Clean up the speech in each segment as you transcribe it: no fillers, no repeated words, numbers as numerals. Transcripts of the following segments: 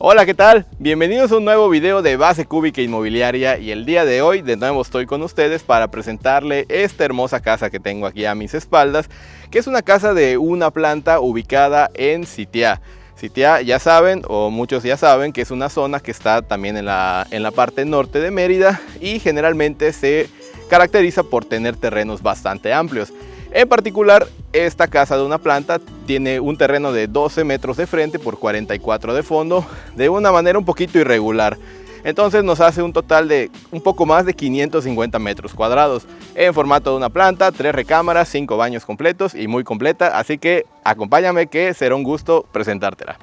Hola, ¿qué tal? Bienvenidos a un nuevo video de Base Cúbica Inmobiliaria y el día de hoy de nuevo estoy con ustedes para presentarle esta hermosa casa que tengo aquí a mis espaldas, que es una casa de una planta ubicada en Sitiá. Sitiá, ya saben, o muchos ya saben, que es una zona que está también en la parte norte de Mérida y generalmente se caracteriza por tener terrenos bastante amplios. En particular, esta casa de una planta tiene un terreno de 12 metros de frente por 44 de fondo, de una manera un poquito irregular. Entonces nos hace un total de un poco más de 550 metros cuadrados, en formato de una planta, 3 recámaras, 5 baños completos y muy completa. Así que acompáñame que será un gusto presentártela.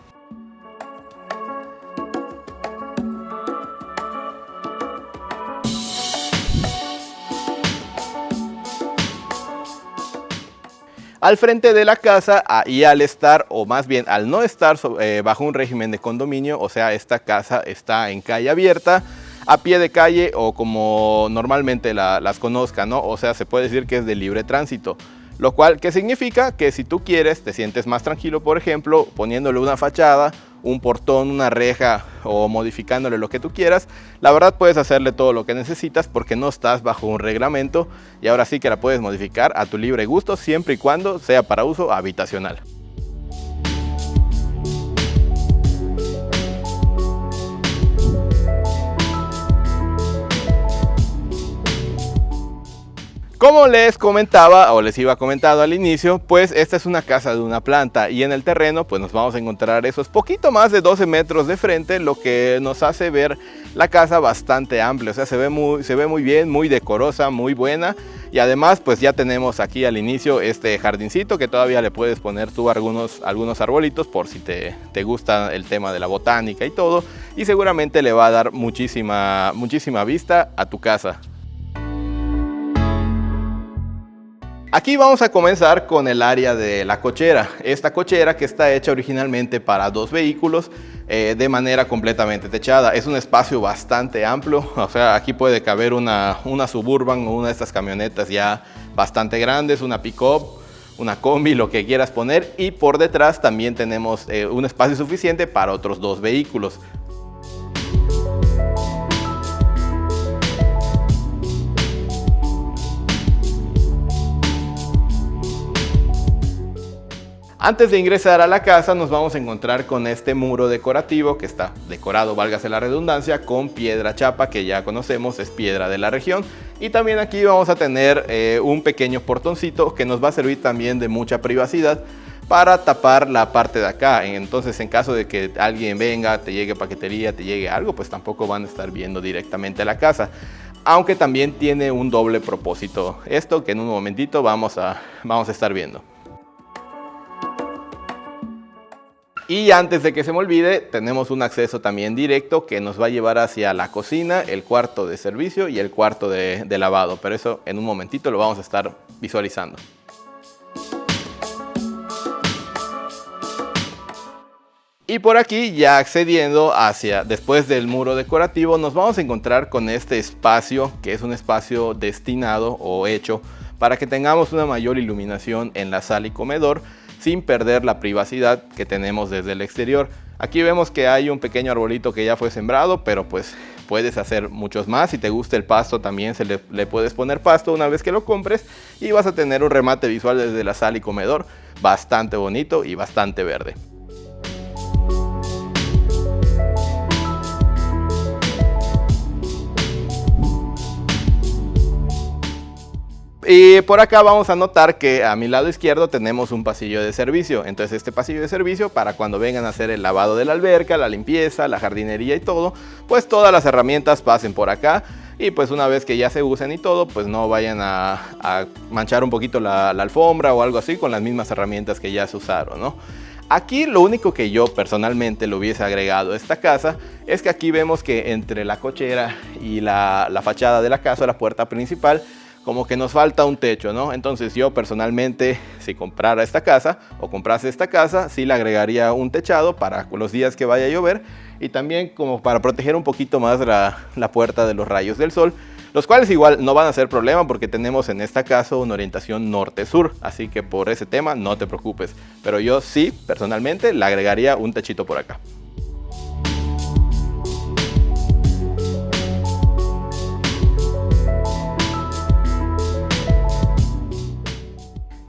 Al frente de la casa y al estar, o más bien al no estar bajo un régimen de condominio, o sea, esta casa está en calle abierta, a pie de calle o como normalmente las conozcan, ¿no? O sea, se puede decir que es de libre tránsito. Lo cual, ¿qué significa? Que si tú quieres, te sientes más tranquilo, por ejemplo, poniéndole una fachada, un portón, una reja o modificándole lo que tú quieras. La verdad puedes hacerle todo lo que necesitas porque no estás bajo un reglamento y ahora sí que la puedes modificar a tu libre gusto siempre y cuando sea para uso habitacional. Como les comentaba o les iba comentado al inicio, pues esta es una casa de una planta y en el terreno pues nos vamos a encontrar esos poquito más de 12 metros de frente, lo que nos hace ver la casa bastante amplia. O sea, se ve muy bien, muy decorosa, muy buena, y además pues ya tenemos aquí al inicio este jardincito que todavía le puedes poner tú algunos arbolitos por si te gusta el tema de la botánica y todo, y seguramente le va a dar muchísima vista a tu casa. Aquí vamos a comenzar con el área de la cochera. Esta cochera que está hecha originalmente para 2 vehículos de manera completamente techada. Es un espacio bastante amplio, o sea, aquí puede caber una Suburban o una de estas camionetas ya bastante grandes, una pick-up, una combi, lo que quieras poner, y por detrás también tenemos un espacio suficiente para otros 2 vehículos. Antes de ingresar a la casa nos vamos a encontrar con este muro decorativo que está decorado, válgase la redundancia, con piedra chapa, que ya conocemos, es piedra de la región. Y también aquí vamos a tener un pequeño portoncito que nos va a servir también de mucha privacidad para tapar la parte de acá. Entonces, en caso de que alguien venga, te llegue paquetería, te llegue algo, pues tampoco van a estar viendo directamente la casa. Aunque también tiene un doble propósito esto, que en un momentito vamos a estar viendo. Y antes de que se me olvide, tenemos un acceso también directo que nos va a llevar hacia la cocina, el cuarto de servicio y el cuarto de lavado. Pero eso en un momentito lo vamos a estar visualizando. Y por aquí, ya accediendo después del muro decorativo, nos vamos a encontrar con este espacio, que es un espacio destinado o hecho para que tengamos una mayor iluminación en la sala y comedor, sin perder la privacidad que tenemos desde el exterior. Aquí vemos que hay un pequeño arbolito que ya fue sembrado, pero pues puedes hacer muchos más. Si te gusta el pasto, también le puedes poner pasto una vez que lo compres y vas a tener un remate visual desde la sala y comedor bastante bonito y bastante verde. Y por acá vamos a notar que a mi lado izquierdo tenemos un pasillo de servicio. Entonces este pasillo de servicio, para cuando vengan a hacer el lavado de la alberca, la limpieza, la jardinería y todo, pues todas las herramientas pasen por acá. Y pues una vez que ya se usen y todo, pues no vayan a manchar un poquito la alfombra o algo así con las mismas herramientas que ya se usaron, ¿no? Aquí lo único que yo personalmente le hubiese agregado a esta casa es que aquí vemos que entre la cochera y la fachada de la casa, la puerta principal, como que nos falta un techo, ¿no? Entonces yo personalmente, si comprara esta casa o comprase esta casa, sí le agregaría un techado para los días que vaya a llover y también como para proteger un poquito más la puerta de los rayos del sol, los cuales igual no van a ser problema porque tenemos en esta casa una orientación norte-sur, así que por ese tema no te preocupes, pero yo sí personalmente le agregaría un techito por acá.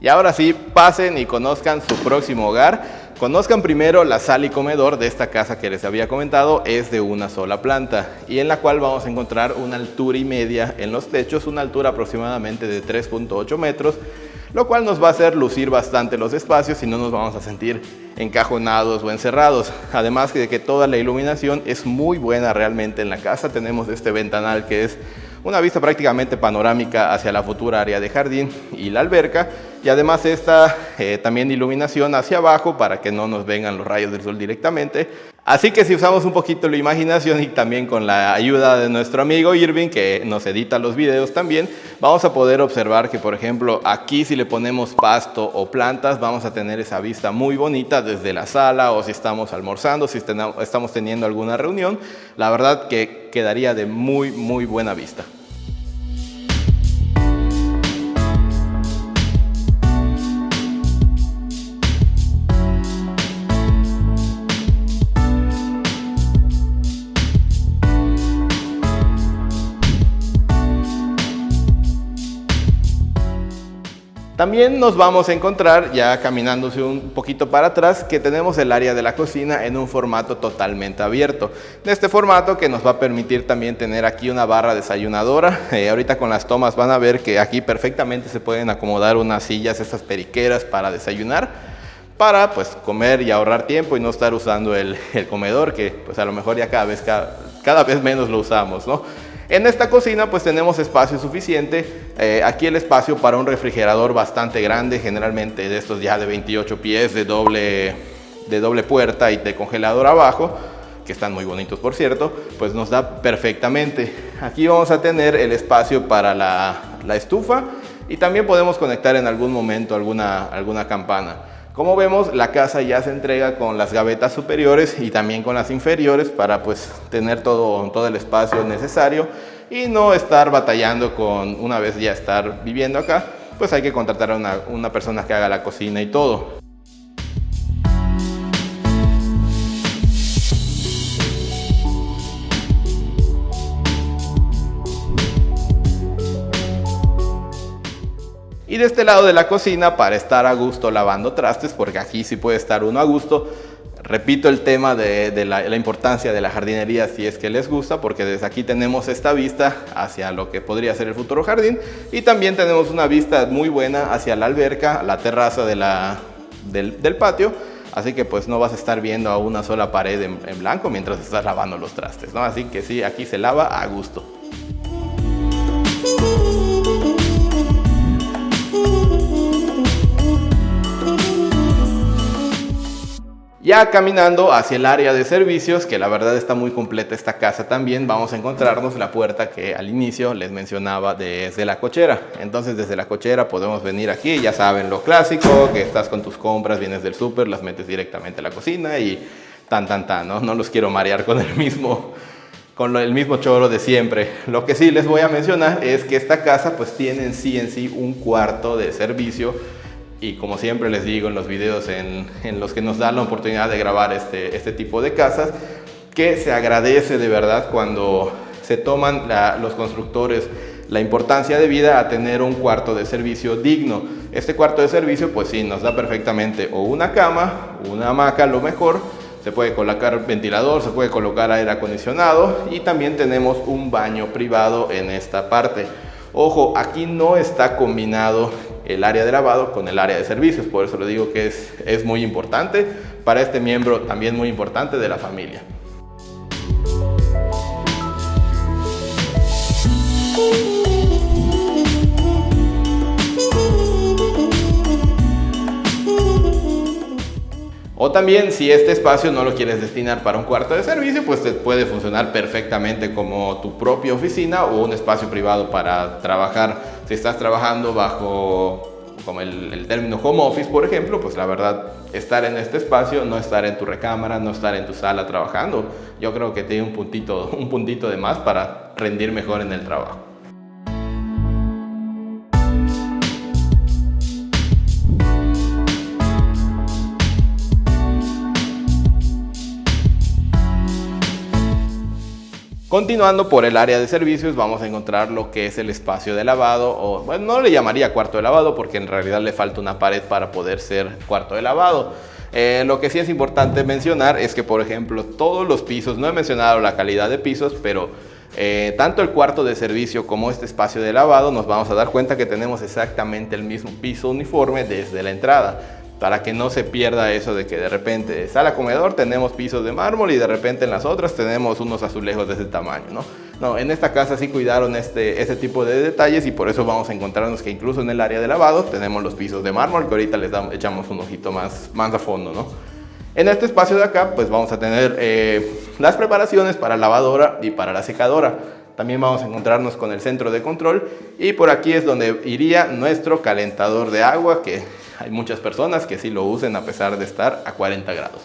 Y ahora sí, pasen y conozcan su próximo hogar. Conozcan primero la sala y comedor de esta casa que les había comentado, es de una sola planta y en la cual vamos a encontrar una altura y media en los techos, una altura aproximadamente de 3.8 metros, lo cual nos va a hacer lucir bastante los espacios y no nos vamos a sentir encajonados o encerrados. Además de que toda la iluminación es muy buena realmente en la casa. Tenemos este ventanal que es una vista prácticamente panorámica hacia la futura área de jardín y la alberca, y además esta también iluminación hacia abajo para que no nos vengan los rayos del sol directamente. Así que si usamos un poquito la imaginación y también con la ayuda de nuestro amigo Irving, que nos edita los videos también, vamos a poder observar que, por ejemplo, aquí si le ponemos pasto o plantas, vamos a tener esa vista muy bonita desde la sala, o si estamos almorzando, si estamos teniendo alguna reunión, la verdad que quedaría de muy buena vista. También nos vamos a encontrar, ya caminándose un poquito para atrás, que tenemos el área de la cocina en un formato totalmente abierto. De este formato que nos va a permitir también tener aquí una barra desayunadora. Ahorita con las tomas van a ver que aquí perfectamente se pueden acomodar unas sillas, estas periqueras para desayunar, para pues comer y ahorrar tiempo y no estar usando el comedor, que pues a lo mejor ya cada vez menos lo usamos, ¿no? En esta cocina pues tenemos espacio suficiente, aquí el espacio para un refrigerador bastante grande, generalmente de estos ya de 28 pies, de doble puerta y de congelador abajo, que están muy bonitos por cierto, pues nos da perfectamente. Aquí vamos a tener el espacio para la estufa y también podemos conectar en algún momento alguna campana. Como vemos, la casa ya se entrega con las gavetas superiores y también con las inferiores para pues tener todo el espacio necesario y no estar batallando con, una vez ya estar viviendo acá, pues hay que contratar a una persona que haga la cocina y todo. Y de este lado de la cocina, para estar a gusto lavando trastes, porque aquí sí puede estar uno a gusto. Repito el tema de la importancia de la jardinería si es que les gusta, porque desde aquí tenemos esta vista hacia lo que podría ser el futuro jardín y también tenemos una vista muy buena hacia la alberca, la terraza del patio. Así que pues no vas a estar viendo a una sola pared en blanco mientras estás lavando los trastes, ¿no? Así que sí, aquí se lava a gusto. Ya caminando hacia el área de servicios, que la verdad está muy completa esta casa también, vamos a encontrarnos la puerta que al inicio les mencionaba desde la cochera. Entonces desde la cochera podemos venir aquí, ya saben lo clásico, que estás con tus compras, vienes del súper, las metes directamente a la cocina y ¿no? No los quiero marear con el mismo choro de siempre. Lo que sí les voy a mencionar es que esta casa pues tiene en sí un cuarto de servicio. Y como siempre les digo en los videos en los que nos dan la oportunidad de grabar este tipo de casas, que se agradece de verdad cuando se toman los constructores la importancia de vida a tener un cuarto de servicio digno. Este cuarto de servicio pues sí nos da perfectamente o una cama, una hamaca, lo mejor, se puede colocar ventilador, se puede colocar aire acondicionado y también tenemos un baño privado en esta parte. Ojo, aquí no está combinado el área de lavado con el área de servicios, por eso le digo que es muy importante para este miembro también muy importante de la familia. O también, si este espacio no lo quieres destinar para un cuarto de servicio, pues te puede funcionar perfectamente como tu propia oficina o un espacio privado para trabajar. Si estás trabajando bajo, como el término home office, por ejemplo, pues la verdad, estar en este espacio, no estar en tu recámara, no estar en tu sala trabajando, yo creo que tiene un puntito de más para rendir mejor en el trabajo. Continuando por el área de servicios vamos a encontrar lo que es el espacio de lavado, o bueno, no le llamaría cuarto de lavado porque en realidad le falta una pared para poder ser cuarto de lavado. Lo que sí es importante mencionar es que, por ejemplo, todos los pisos, no he mencionado la calidad de pisos, pero tanto el cuarto de servicio como este espacio de lavado nos vamos a dar cuenta que tenemos exactamente el mismo piso uniforme desde la entrada, para que no se pierda eso de que de repente sala comedor tenemos pisos de mármol y de repente en las otras tenemos unos azulejos de ese tamaño, ¿no? No, en esta casa sí cuidaron ese tipo de detalles y por eso vamos a encontrarnos que incluso en el área de lavado tenemos los pisos de mármol, que ahorita echamos un ojito más a fondo, ¿no? En este espacio de acá pues vamos a tener las preparaciones para lavadora y para la secadora. También vamos a encontrarnos con el centro de control y por aquí es donde iría nuestro calentador de agua, que hay muchas personas que sí lo usen a pesar de estar a 40 grados.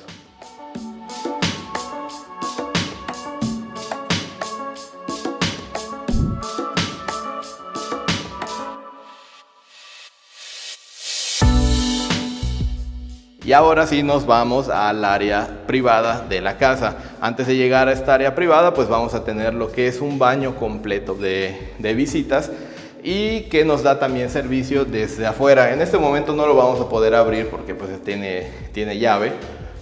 Y ahora sí nos vamos al área privada de la casa. Antes de llegar a esta área privada, pues vamos a tener lo que es un baño completo de visitas y que nos da también servicio desde afuera. En este momento no lo vamos a poder abrir porque pues tiene llave,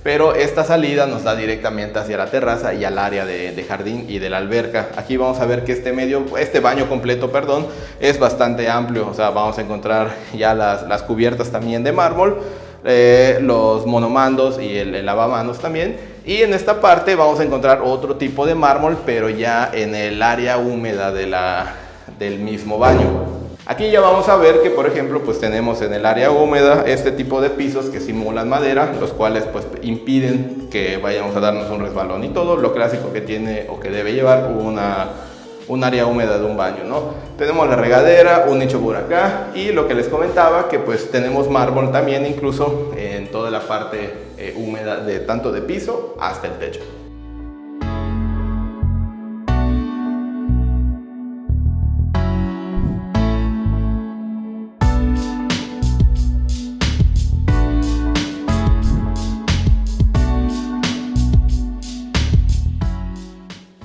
pero esta salida nos da directamente hacia la terraza y al área de jardín y de la alberca. Aquí vamos a ver que este baño completo, perdón, es bastante amplio. O sea, vamos a encontrar ya las cubiertas también de mármol, los monomandos y el lavamanos también. Y en esta parte vamos a encontrar otro tipo de mármol, pero ya en el área húmeda del mismo baño. Aquí ya vamos a ver que, por ejemplo, pues tenemos en el área húmeda este tipo de pisos que simulan madera, los cuales pues impiden que vayamos a darnos un resbalón y todo, lo clásico que tiene o que debe llevar un área húmeda de un baño, ¿no? Tenemos la regadera, un nicho por acá y lo que les comentaba, que pues tenemos mármol también incluso en toda la parte húmeda tanto de piso hasta el techo.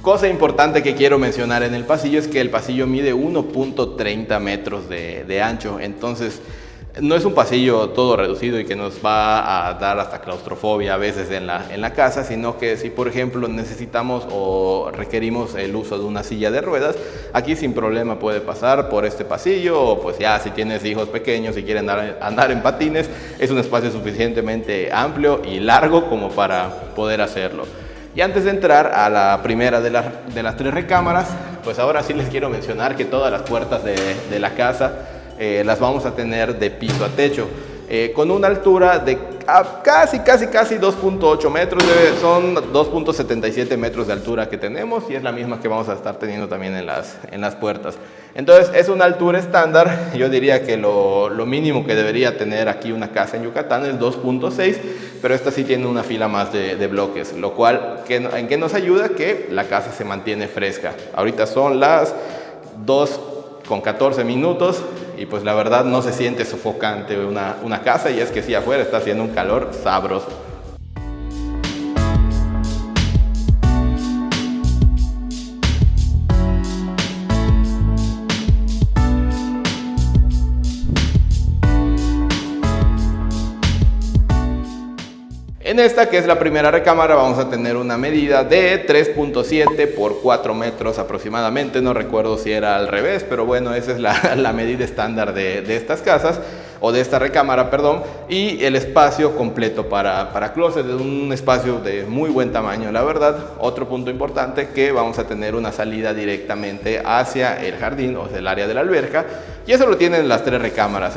Cosa importante que quiero mencionar en el pasillo es que el pasillo mide 1.30 metros de ancho, entonces no es un pasillo todo reducido y que nos va a dar hasta claustrofobia a veces en la casa, sino que si por ejemplo necesitamos o requerimos el uso de una silla de ruedas, aquí sin problema puede pasar por este pasillo, o pues ya si tienes hijos pequeños y quieren andar en patines, es un espacio suficientemente amplio y largo como para poder hacerlo. Y antes de entrar a la primera de las tres recámaras, pues ahora sí les quiero mencionar que todas las puertas de la casa las vamos a tener de piso a techo, con una altura de casi 2.8 metros, son 2.77 metros de altura que tenemos y es la misma que vamos a estar teniendo también en las puertas. Entonces es una altura estándar. Yo diría que lo mínimo que debería tener aquí una casa en Yucatán es 2.6, pero esta sí tiene una fila más de bloques, lo cual ¿en qué nos ayuda? Que la casa se mantiene fresca. Ahorita son las 2:14 minutos y pues la verdad no se siente sofocante una casa, y es que sí, afuera está haciendo un calor sabroso. En esta, que es la primera recámara, vamos a tener una medida de 3.7 por 4 metros aproximadamente. No recuerdo si era al revés, pero bueno, esa es la medida estándar de estas casas, o de esta recámara, perdón. Y el espacio completo para closet, es un espacio de muy buen tamaño, la verdad. Otro punto importante, que vamos a tener una salida directamente hacia el jardín, o sea, el área de la alberca. Y eso lo tienen las tres recámaras,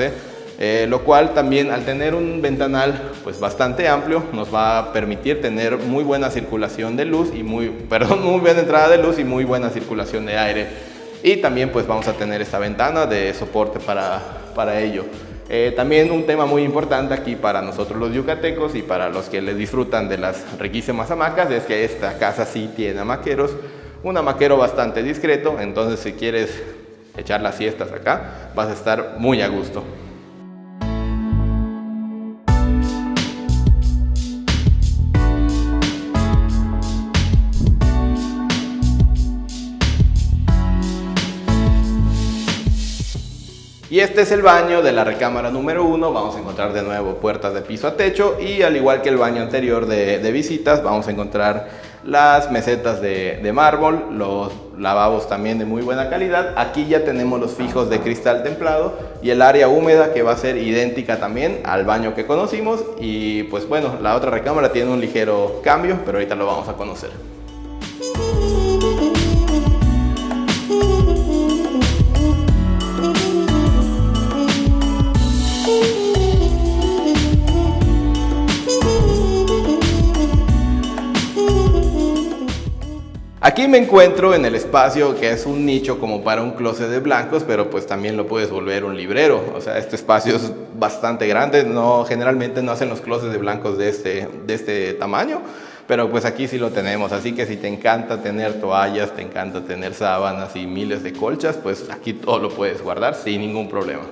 lo cual también, al tener un ventanal pues bastante amplio, nos va a permitir tener muy buena circulación de luz y muy buena entrada de luz y muy buena circulación de aire. Y también pues vamos a tener esta ventana de soporte para ello. También un tema muy importante aquí para nosotros los yucatecos y para los que les disfrutan de las riquísimas hamacas, es que esta casa sí tiene hamaqueros, un hamaquero bastante discreto, entonces si quieres echar las siestas acá vas a estar muy a gusto. Y este es el baño de la recámara número 1. Vamos a encontrar de nuevo puertas de piso a techo y al igual que el baño anterior de visitas, vamos a encontrar las mesetas de mármol, los lavabos también de muy buena calidad. Aquí ya tenemos los fijos de cristal templado y el área húmeda que va a ser idéntica también al baño que conocimos. Y pues bueno, la otra recámara tiene un ligero cambio, pero ahorita lo vamos a conocer. Aquí me encuentro en el espacio que es un nicho como para un closet de blancos, pero pues también lo puedes volver un librero. O sea, este espacio es bastante grande, generalmente no hacen los closets de blancos de este tamaño, pero pues aquí sí lo tenemos. Así que si te encanta tener toallas, te encanta tener sábanas y miles de colchas, pues aquí todo lo puedes guardar sin ningún problema.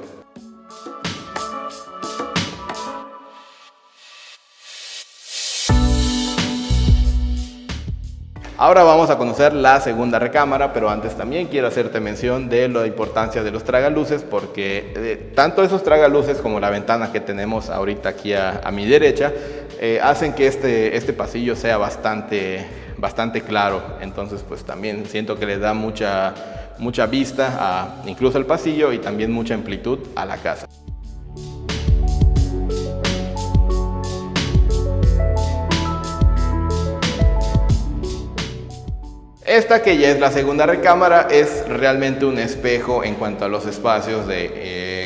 Ahora vamos a conocer la segunda recámara, pero antes también quiero hacerte mención de la importancia de los tragaluces, porque tanto esos tragaluces como la ventana que tenemos ahorita aquí a mi derecha hacen que este pasillo sea bastante claro. Entonces pues también siento que le da mucha vista incluso al pasillo y también mucha amplitud a la casa. Esta que ya es la segunda recámara es realmente un espejo en cuanto a los espacios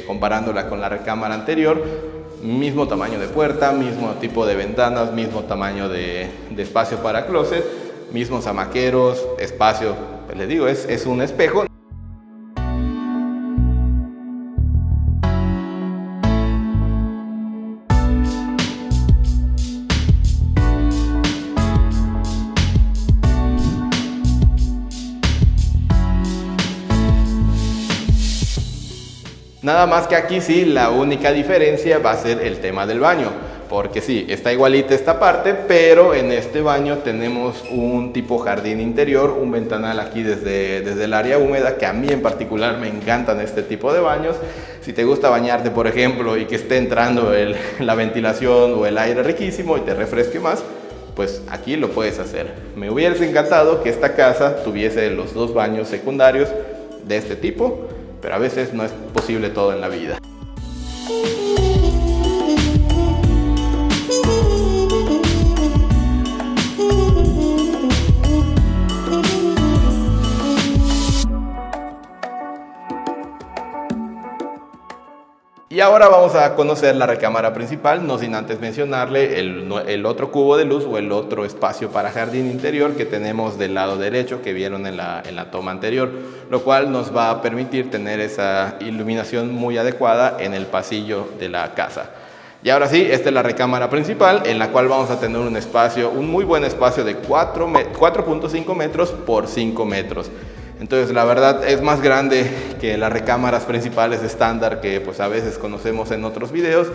comparándola con la recámara anterior. Mismo tamaño de puerta, mismo tipo de ventanas, mismo tamaño de espacio para closet, mismos amaqueros, espacio, pues les digo, es un espejo. Nada más que aquí sí, la única diferencia va a ser el tema del baño, porque sí, está igualita esta parte, pero en este baño tenemos un tipo jardín interior, un ventanal aquí desde el área húmeda, que a mí en particular me encantan este tipo de baños. Si te gusta bañarte, por ejemplo, y que esté entrando la ventilación o el aire riquísimo y te refresque más, pues aquí lo puedes hacer. Me hubiese encantado que esta casa tuviese los dos baños secundarios de este tipo, pero a veces no es posible todo en la vida. Y ahora vamos a conocer la recámara principal, no sin antes mencionarle el otro cubo de luz o el otro espacio para jardín interior que tenemos del lado derecho que vieron en la toma anterior, lo cual nos va a permitir tener esa iluminación muy adecuada en el pasillo de la casa. Y ahora sí, esta es la recámara principal en la cual vamos a tener un muy buen espacio de 4.5 metros por 5 metros. Entonces la verdad es más grande que las recámaras principales estándar que pues a veces conocemos en otros videos.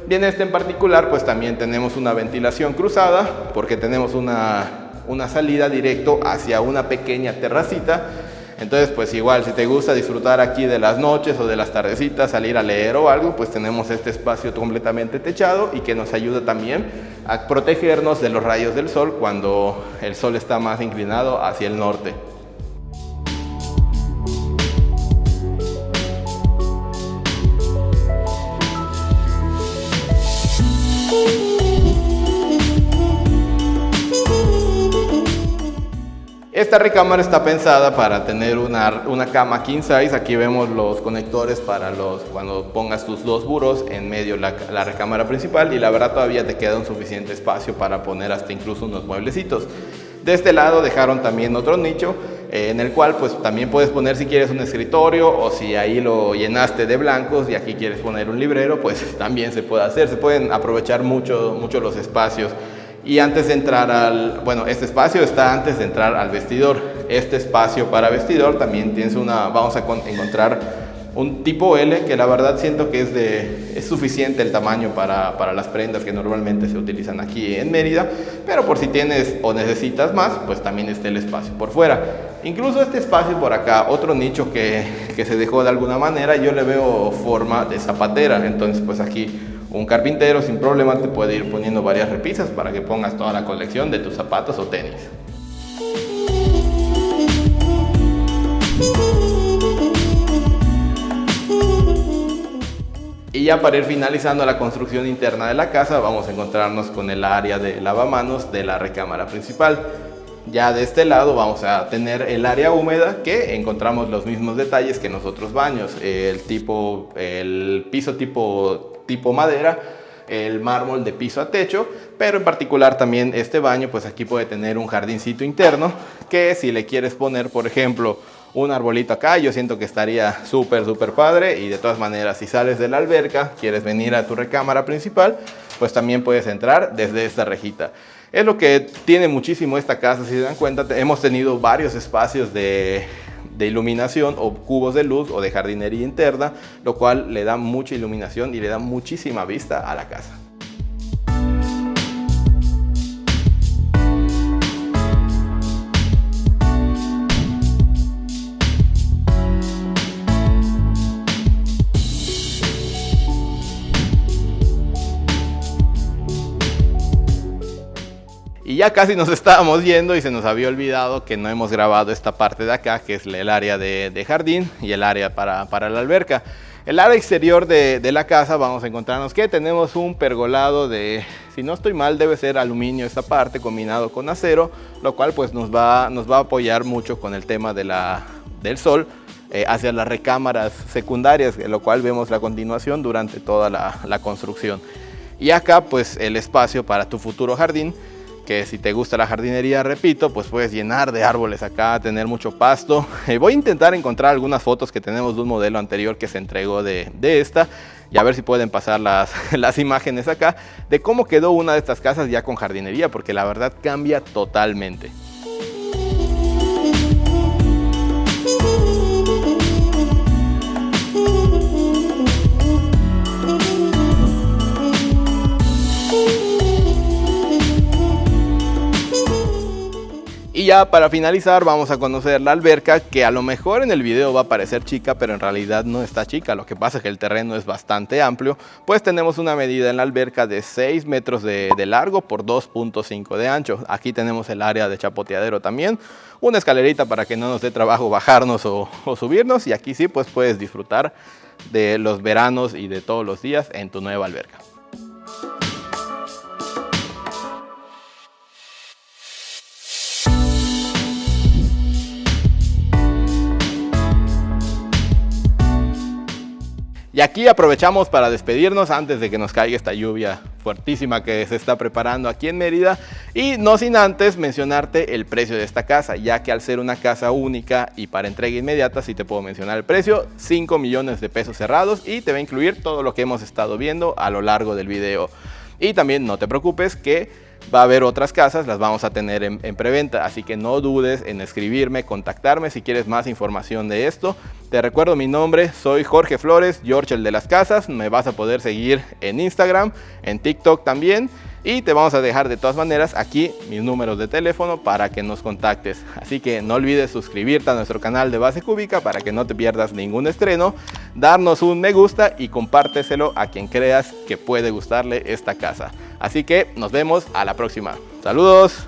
Y en este en particular pues también tenemos una ventilación cruzada porque tenemos una salida directo hacia una pequeña terracita. Entonces pues igual si te gusta disfrutar aquí de las noches o de las tardecitas, salir a leer o algo, pues tenemos este espacio completamente techado y que nos ayuda también a protegernos de los rayos del sol cuando el sol está más inclinado hacia el norte. Esta recámara está pensada para tener una cama king size. Aquí vemos los conectores para cuando pongas tus dos burros en medio la recámara principal, y la verdad todavía te queda un suficiente espacio para poner hasta incluso unos mueblecitos. De este lado dejaron también otro nicho en el cual pues también puedes poner si quieres un escritorio, o si ahí lo llenaste de blancos y aquí quieres poner un librero, pues también se puede hacer. Se pueden aprovechar mucho los espacios. Y antes de entrar este espacio está antes de entrar al vestidor. Este espacio para vestidor también tienes vamos a encontrar un tipo L, que la verdad siento que es suficiente el tamaño para las prendas que normalmente se utilizan aquí en Mérida, pero por si tienes o necesitas más, pues también está el espacio por fuera. Incluso este espacio por acá, otro nicho que se dejó de alguna manera, yo le veo forma de zapatera, entonces pues aquí un carpintero sin problema te puede ir poniendo varias repisas para que pongas toda la colección de tus zapatos o tenis. Y ya para ir finalizando la construcción interna de la casa, vamos a encontrarnos con el área de lavamanos de la recámara principal. Ya de este lado vamos a tener el área húmeda, que encontramos los mismos detalles que en los otros baños. El piso tipo madera, el mármol de piso a techo, pero en particular también este baño, pues aquí puede tener un jardincito interno, que si le quieres poner, por ejemplo, un arbolito acá, yo siento que estaría súper padre. Y de todas maneras, si sales de la alberca, quieres venir a tu recámara principal, pues también puedes entrar desde esta rejita. Es lo que tiene muchísimo esta casa. Si se dan cuenta, hemos tenido varios espacios de iluminación o cubos de luz o de jardinería interna, lo cual le da mucha iluminación y le da muchísima vista a la casa. Y ya casi nos estábamos yendo y se nos había olvidado que no hemos grabado esta parte de acá, que es el área de jardín y el área para la alberca. El área exterior de la casa vamos a encontrarnos que tenemos un pergolado de, si no estoy mal, debe ser aluminio esta parte combinado con acero, lo cual pues nos va a apoyar mucho con el tema del sol hacia las recámaras secundarias, lo cual vemos la continuación durante toda la construcción. Y acá pues el espacio para tu futuro jardín, que si te gusta la jardinería, repito, pues puedes llenar de árboles acá, tener mucho pasto. Voy a intentar encontrar algunas fotos que tenemos de un modelo anterior que se entregó de esta, y a ver si pueden pasar las imágenes acá de cómo quedó una de estas casas ya con jardinería, porque la verdad cambia totalmente. Y ya para finalizar vamos a conocer la alberca, que a lo mejor en el video va a parecer chica, pero en realidad no está chica. Lo que pasa es que el terreno es bastante amplio, pues tenemos una medida en la alberca de 6 metros de largo por 2.5 de ancho. Aquí tenemos el área de chapoteadero también, una escalerita para que no nos dé trabajo bajarnos o subirnos, y aquí sí pues puedes disfrutar de los veranos y de todos los días en tu nueva alberca. Y aquí aprovechamos para despedirnos antes de que nos caiga esta lluvia fuertísima que se está preparando aquí en Mérida, y no sin antes mencionarte el precio de esta casa, ya que al ser una casa única y para entrega inmediata, sí te puedo mencionar el precio: 5 millones de pesos cerrados, y te va a incluir todo lo que hemos estado viendo a lo largo del video. Y también no te preocupes que va a haber otras casas, las vamos a tener en preventa, así que no dudes en escribirme, contactarme si quieres más información de esto. Te recuerdo mi nombre, soy Jorge Flores, George el de las casas. Me vas a poder seguir en Instagram, en TikTok también, y te vamos a dejar de todas maneras aquí mis números de teléfono para que nos contactes. Así que no olvides suscribirte a nuestro canal de Base Cúbica para que no te pierdas ningún estreno, darnos un me gusta y compárteselo a quien creas que puede gustarle esta casa. Así que nos vemos a la próxima. ¡Saludos!